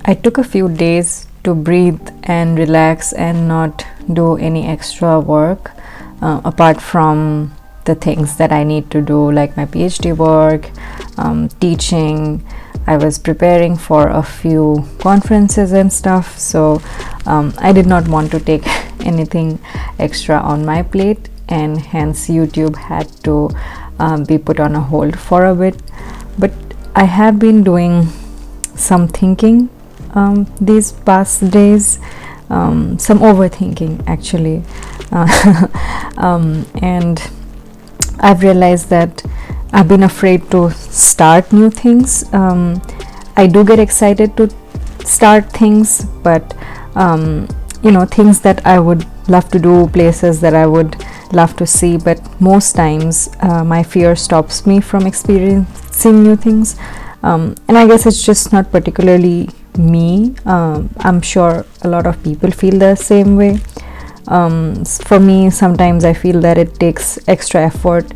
I took a few days to breathe and relax and not do any extra work apart from the things that I need to do, like my PhD work, teaching. I was preparing for a few conferences and stuff, so I did not want to take anything extra on my plate, and hence YouTube had to be put on a hold for a bit. But I have been doing some thinking these past days, some overthinking actually, and I've realized that I've been afraid to start new things. I do get excited to start things, but things that I would love to do, places that I would love to see, but most times my fear stops me from experiencing new things. And I guess it's just not particularly me. I'm sure a lot of people feel the same way. For me, sometimes I feel that it takes extra effort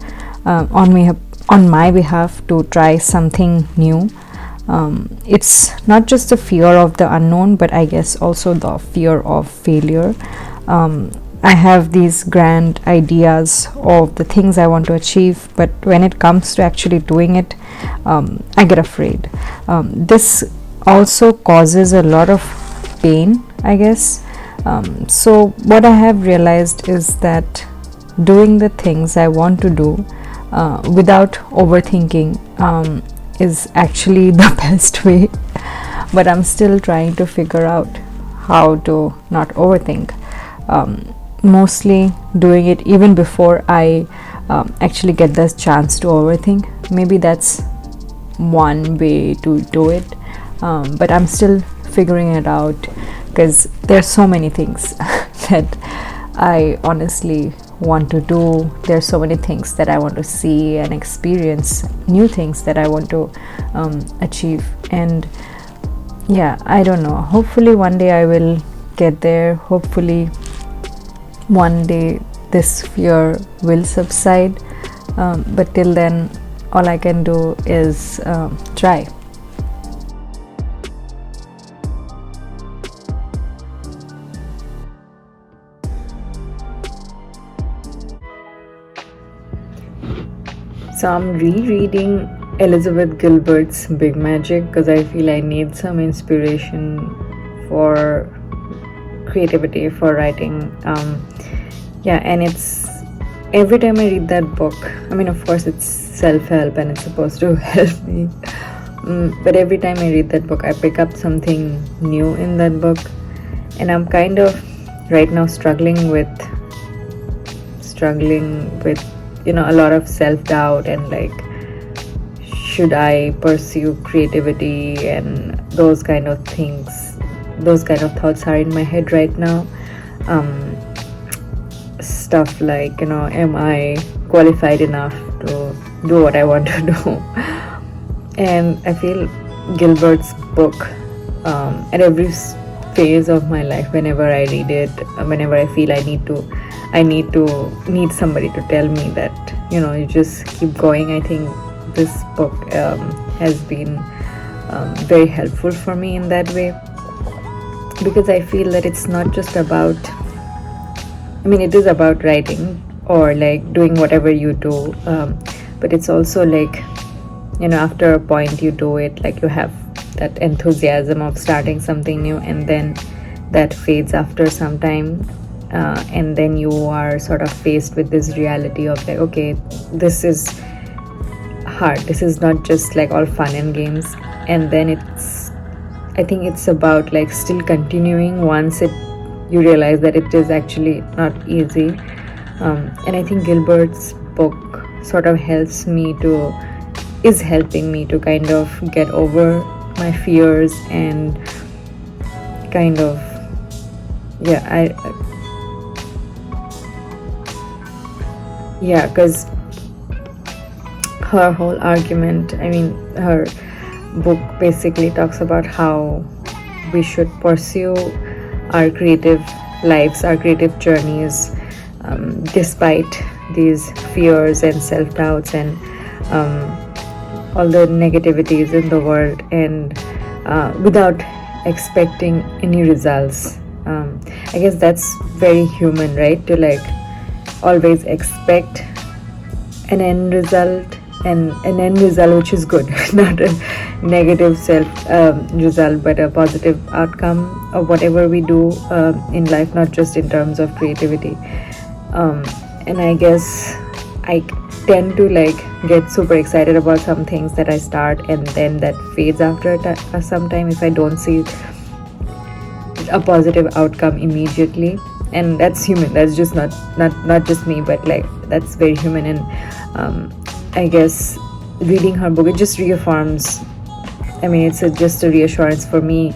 on my behalf to try something new. It's not just the fear of the unknown, but I guess also the fear of failure. I have these grand ideas of the things I want to achieve, but when it comes to actually doing it, I get afraid. This also causes a lot of pain, I guess. So what I have realized is that doing the things I want to do without overthinking is actually the best way, but I'm still trying to figure out how to not overthink. Mostly doing it even before I actually get the chance to overthink. Maybe that's one way to do it, but I'm still figuring it out because there's so many things that I honestly want to do. There's so many things that I want to see and experience, new things that I want to achieve. And yeah, I don't know, hopefully one day I will get there. Hopefully one day this fear will subside, but till then all I can do is try. So I'm rereading Elizabeth Gilbert's Big Magic because I feel I need some inspiration for creativity, for writing. And it's every time I read that book, I mean, of course it's self-help and it's supposed to help me, but every time I read that book I pick up something new in that book, and I'm kind of right now struggling with a lot of self-doubt and like, should I pursue creativity, and those kind of things, those kind of thoughts are in my head right now. Stuff like, am I qualified enough to do what I want to do? And I feel Gilbert's book, at every phase of my life, whenever I read it, whenever I feel I need somebody to tell me that, you just keep going, I think this book has been very helpful for me in that way, because I feel that it's not just about, it is about writing or like doing whatever you do, but it's also like, after a point you do it, like you have that enthusiasm of starting something new, and then that fades after some time, and then you are sort of faced with this reality of like, okay, this is hard, this is not just like all fun and games. And then I think it's about like still continuing once you realize that it is actually not easy. And I think Gilbert's book sort of is helping me to kind of get over my fears and kind of, because her whole argument, her book basically talks about how we should pursue our creative lives, our creative journeys, despite these fears and self-doubts and all the negativities in the world, and without expecting any results. I guess that's very human, right? To like always expect an end result, and an end result which is good, not a negative self result, but a positive outcome of whatever we do in life, not just in terms of creativity. And I guess I tend to like get super excited about some things that I start, and then that fades after some time if I don't see a positive outcome immediately. And that's human, that's just not just me, but like that's very human. And I guess reading her book, it just reaffirms, I mean, it's just a reassurance for me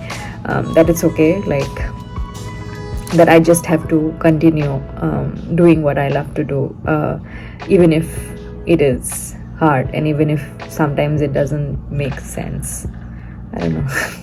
that it's okay, like that I just have to continue doing what I love to do, even if it is hard, and even if sometimes it doesn't make sense. I don't know.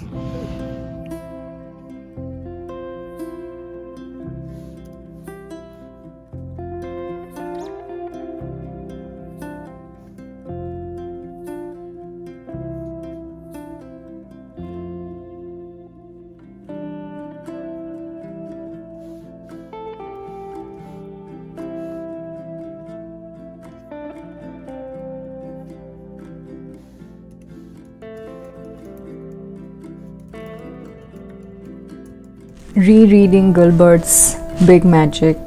Rereading Gilbert's Big Magic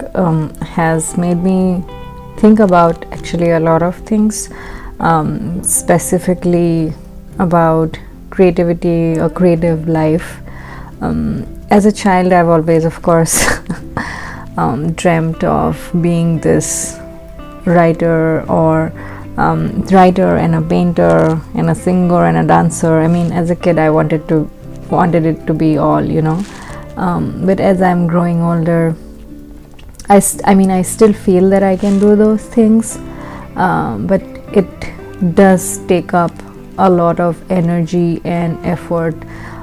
has made me think about actually a lot of things, specifically about creativity or creative life. As a child, I've always, of course, dreamt of being this writer, or writer and a painter and a singer and a dancer. I mean, as a kid, I wanted it to be all, you know. But as I'm growing older, I still feel that I can do those things, but it does take up a lot of energy and effort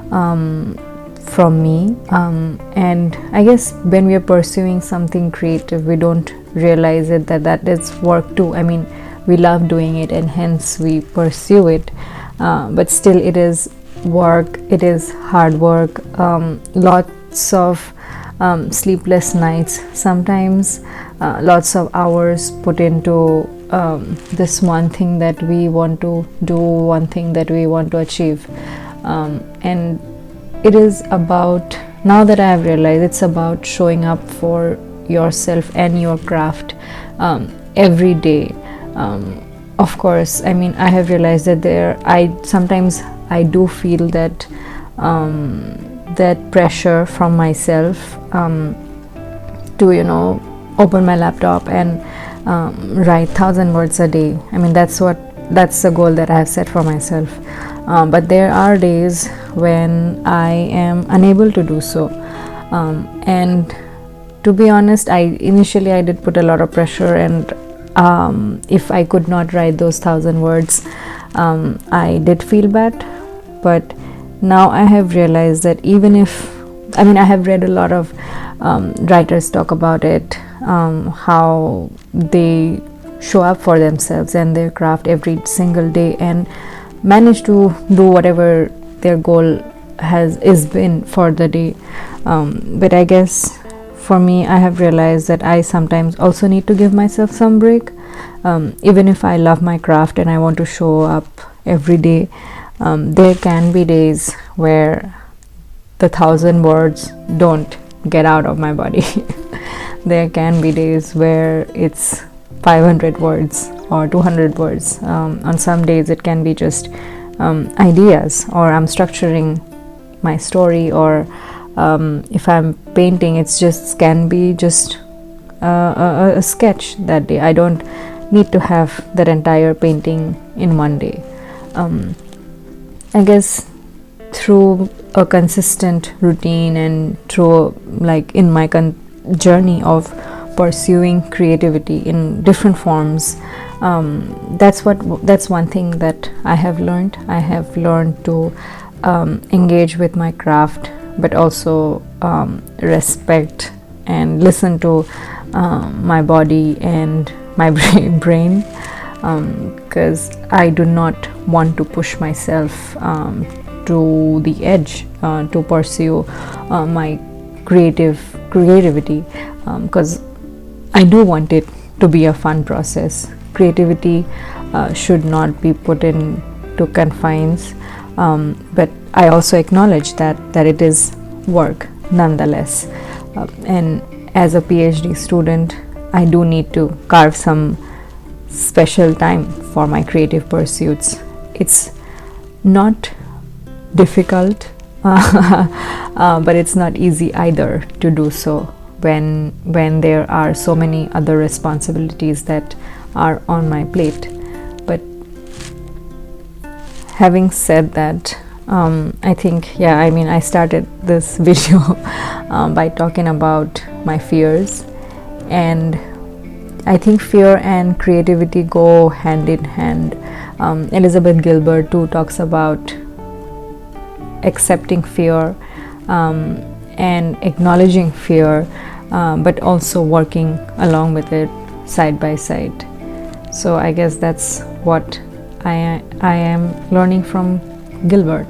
from me. And I guess when we are pursuing something creative, we don't realize it that is work too. I mean, we love doing it, and hence we pursue it, but still it is work, it is hard work, lots of sleepless nights sometimes, lots of hours put into this one thing that we want to do, one thing that we want to achieve. And it is about, now that I have realized, it's about showing up for yourself and your craft every day. Of course, I mean, I have realized that sometimes I do feel that that pressure from myself to, you know, open my laptop and write 1,000 words a day. I mean, that's the goal that I have set for myself. But there are days when I am unable to do so, and to be honest, initially I did put a lot of pressure, and if I could not write those 1,000 words, I did feel bad. But now I have realized that even if, I mean, I have read a lot of writers talk about it, how they show up for themselves and their craft every single day and manage to do whatever their goal is been for the day. But I guess for me, I have realized that I sometimes also need to give myself some break, even if I love my craft and I want to show up every day. There can be days where the 1,000 words don't get out of my body. There can be days where it's 500 words or 200 words. On some days it can be just ideas, or I'm structuring my story, or if I'm painting, can be just a sketch that day. I don't need to have that entire painting in one day. I guess through a consistent routine and through, like, in my journey of pursuing creativity in different forms, that's one thing that I have learned. I have learned to engage with my craft, but also respect and listen to my body and my brain, because I do not want to push myself to the edge to pursue my creativity, because I do want it to be a fun process. Creativity should not be put into confines, but I also acknowledge that it is work nonetheless. And as a PhD student, I do need to carve some special time for my creative pursuits. It's not difficult, but it's not easy either to do so when there are so many other responsibilities that are on my plate. But having said that, I think, I started this video by talking about my fears, and I think fear and creativity go hand in hand. Elizabeth Gilbert too talks about accepting fear and acknowledging fear, but also working along with it side by side. So I guess that's what I am learning from Gilbert.